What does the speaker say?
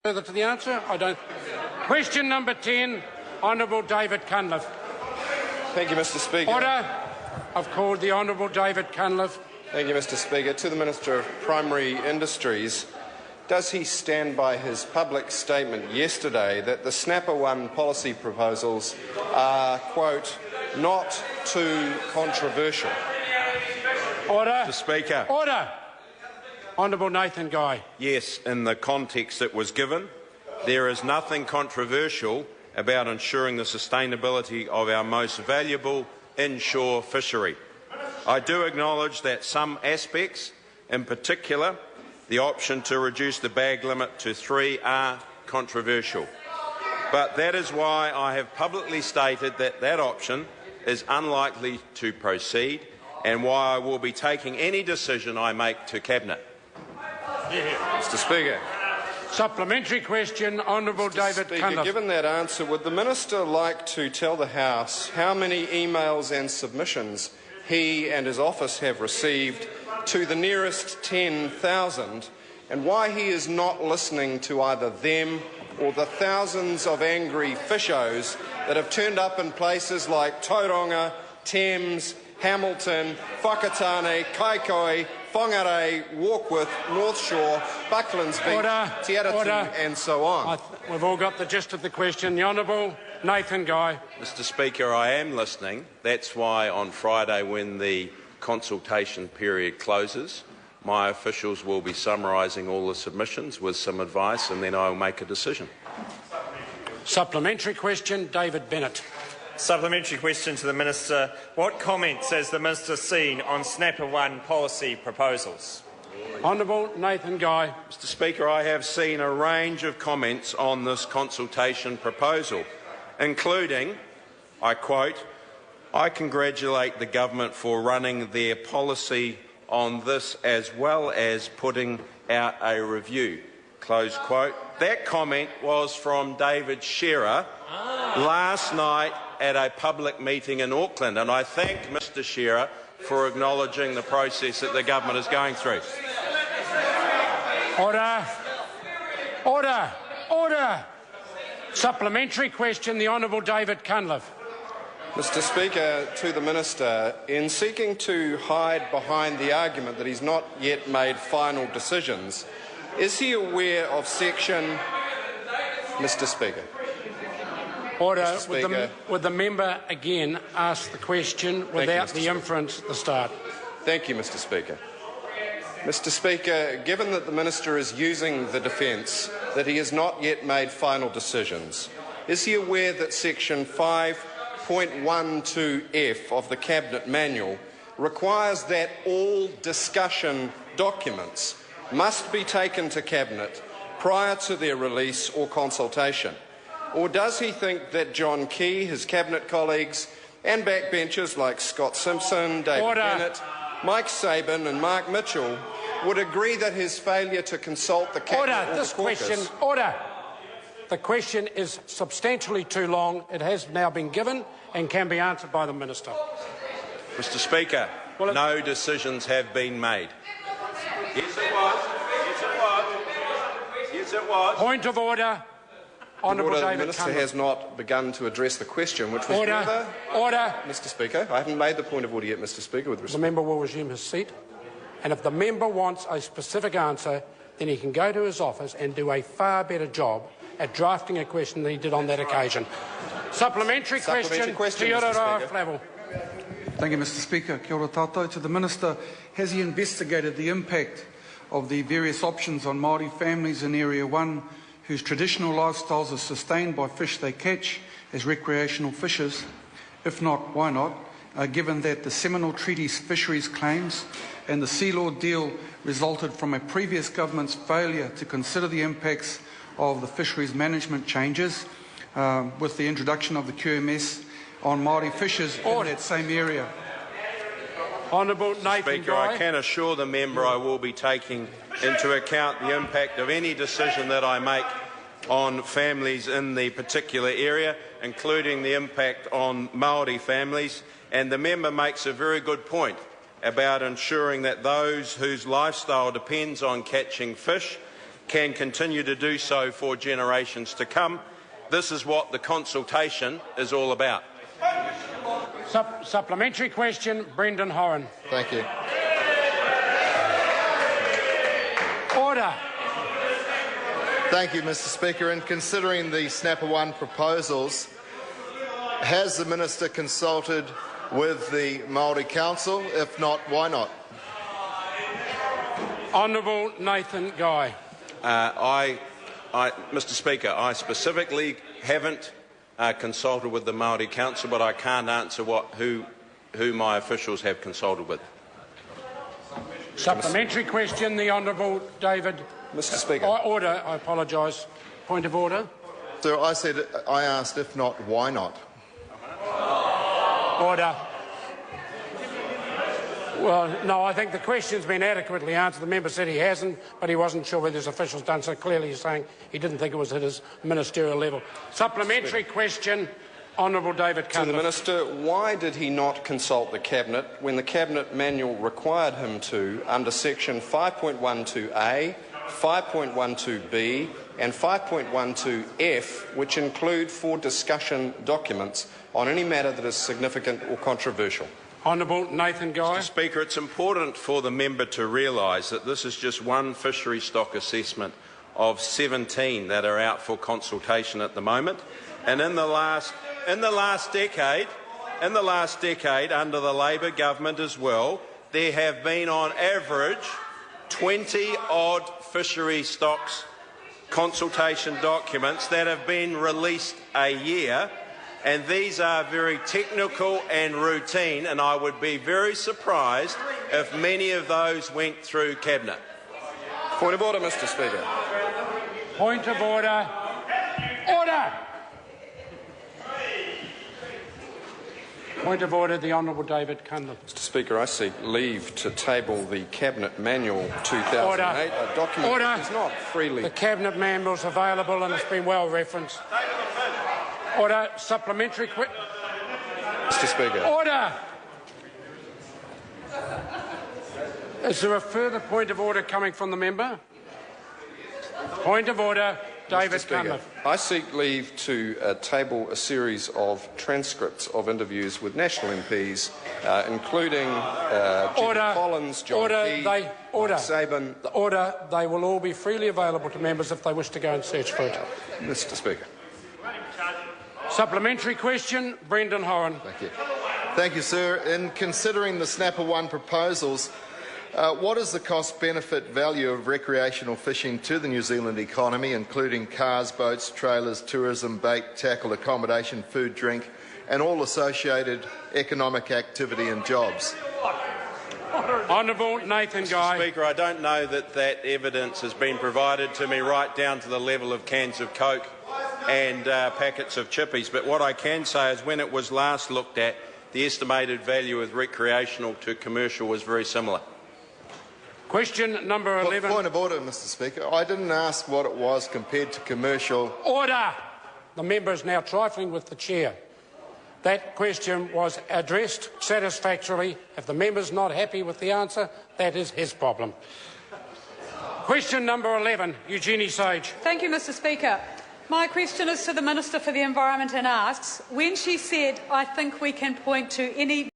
Further to the answer? I don't. Question number 10, Honourable David Cunliffe. Thank you, Mr. Speaker. Order. I've called the Honourable David Cunliffe. Thank you, Mr. Speaker. To the Minister of Primary Industries, does he stand by his public statement yesterday that the Snapper 1 policy proposals are, quote, not too controversial? Order. Mr. Speaker. Order. Honourable Nathan Guy. Yes, in the context it was given, there is nothing controversial about ensuring the sustainability of our most valuable inshore fishery. I do acknowledge that some aspects, in particular the option to reduce the bag limit to 3, are controversial. But that is why I have publicly stated that that option is unlikely to proceed and why I will be taking any decision I make to Cabinet. Mr. Speaker. Supplementary question, Honourable David Cunliffe. Given that answer, would the Minister like to tell the House how many emails and submissions he and his office have received to the nearest 10,000 and why he is not listening to either them or the thousands of angry fishos that have turned up in places like Tauranga, Thames, Hamilton, Whakatane, Kaikoai, Whangarei, Warkworth, North Shore, Bucklands Beach, Te Aratu and so on? We've all got the gist of the question. The Honourable Nathan Guy. Mr. Speaker, I am listening. That's why on Friday, when the consultation period closes, my officials will be summarising all the submissions with some advice and then I will make a decision. Supplementary question, David Bennett. Supplementary question to the Minister. What comments has the Minister seen on Snapper 1 policy proposals? Honourable Nathan Guy. Mr. Speaker, I have seen a range of comments on this consultation proposal, including, I quote, "I congratulate the government for running their policy on this as well as putting out a review." Close quote. That comment was from David Shearer last night at a public meeting in Auckland, and I thank Mr. Shearer for acknowledging the process that the government is going through. Order. Order. Order. Supplementary question, the Honourable David Cunliffe. Mr. Speaker, to the Minister, in seeking to hide behind the argument that he's not yet made final decisions, is he aware of section... Mr. Speaker. Order. Mr. Speaker. Would the member again ask the question without the inference at the start? Thank you, Mr. Speaker. Mr. Speaker, given that the Minister is using the defence that he has not yet made final decisions, is he aware that section 5.12F of the Cabinet Manual requires that all discussion documents must be taken to Cabinet prior to their release or consultation? Or does he think that John Key, his Cabinet colleagues and backbenchers like Scott Simpson, David Bennett, Mike Sabin and Mark Mitchell would agree that his failure to consult the Cabinet or the caucus... Order. The question is substantially too long. It has now been given and can be answered by the Minister. Mr. Speaker, no decisions have been made. Yes, it was. Yes, it was. Yes, it was. Point of order. Honourable The David Minister Cunliffe. has not begun to address the question, which was whether... Order. Mr. Speaker, I haven't made the point of order yet, Mr. Speaker, with respect. The member will resume his seat. And if the member wants a specific answer, then he can go to his office and do a far better job at drafting a question than he did on that occasion. Supplementary question, Te Ora Flavel. Thank you, Mr. Speaker. Kia ora tātou. To the Minister, has he investigated the impact of the various options on Maori families in Area 1 whose traditional lifestyles are sustained by fish they catch as recreational fishers? If not, why not? Given that the Seminole Treaty's fisheries claims and the Sealaw deal resulted from a previous government's failure to consider the impacts of the fisheries management changes with the introduction of the QMS on Maori fishers in that same area. Honourable Nathan Speaker, Guy. I can assure the member I will be taking into account the impact of any decision that I make on families in the particular area, including the impact on Maori families. And the member makes a very good point about ensuring that those whose lifestyle depends on catching fish can continue to do so for generations to come. This is what the consultation is all about. Supplementary question, Brendan Horan. Thank you. Order. Thank you, Mr Speaker. In considering the Snapper 1 proposals, has the Minister consulted with the Maori Council? If not, why not? Honourable Nathan Guy. Mr Speaker, I specifically haven't consulted with the Maori Council, but I can't answer who my officials have consulted with. Supplementary question, the Honourable David. Mr Speaker. Order, I apologise. Point of order. Sir, I asked if not, why not? Order. Well, no, I think the question's been adequately answered. The member said he hasn't, but he wasn't sure whether his officials done so. Clearly he's saying he didn't think it was at his ministerial level. Supplementary question, Honourable David Cunliffe. To the Minister, why did he not consult the Cabinet when the Cabinet manual required him to under section 5.12a, 5.12b and 5.12f, which include for discussion documents on any matter that is significant or controversial? Honourable Nathan Guy. Mr Speaker, it's important for the member to realise that this is just one fishery stock assessment of 17 that are out for consultation at the moment. And in the last decade, under the Labor government as well, there have been on average 20-odd fishery stocks consultation documents that have been released a year. And these are very technical and routine, and I would be very surprised if many of those went through Cabinet. Point of order, Mr Speaker. Point of order. Order! Point of order, the Honourable David Cunliffe. Mr Speaker, I seek leave to table the Cabinet Manual 2008, Order. a document Order. that is not freely... The Cabinet Manual is available and it's been well referenced. Order. Supplementary question. Mr Speaker. Order. Is there a further point of order coming from the member? Point of order, David Cunliffe. I seek leave to table a series of transcripts of interviews with national MPs, including Judy Collins, John Key, Mike Sabin. Order. They will all be freely available to members if they wish to go and search for it. Mr Speaker. Supplementary question, Brendan Horan. Thank you. Thank you, sir. In considering the Snapper 1 proposals, what is the cost-benefit value of recreational fishing to the New Zealand economy, including cars, boats, trailers, tourism, bait, tackle, accommodation, food, drink, and all associated economic activity and jobs? Honourable Nathan Guy. Mr Speaker, I don't know that evidence has been provided to me right down to the level of cans of Coke and packets of chippies, but what I can say is when it was last looked at, the estimated value of recreational to commercial was very similar. Question number 11. Point of order, Mr Speaker. I didn't ask what it was compared to commercial. Order! The member is now trifling with the chair. That question was addressed satisfactorily. If the member is not happy with the answer, that is his problem. Question number 11, Eugenie Sage. Thank you, Mr Speaker. My question is to the Minister for the Environment and asks, when she said, "I think we can point to any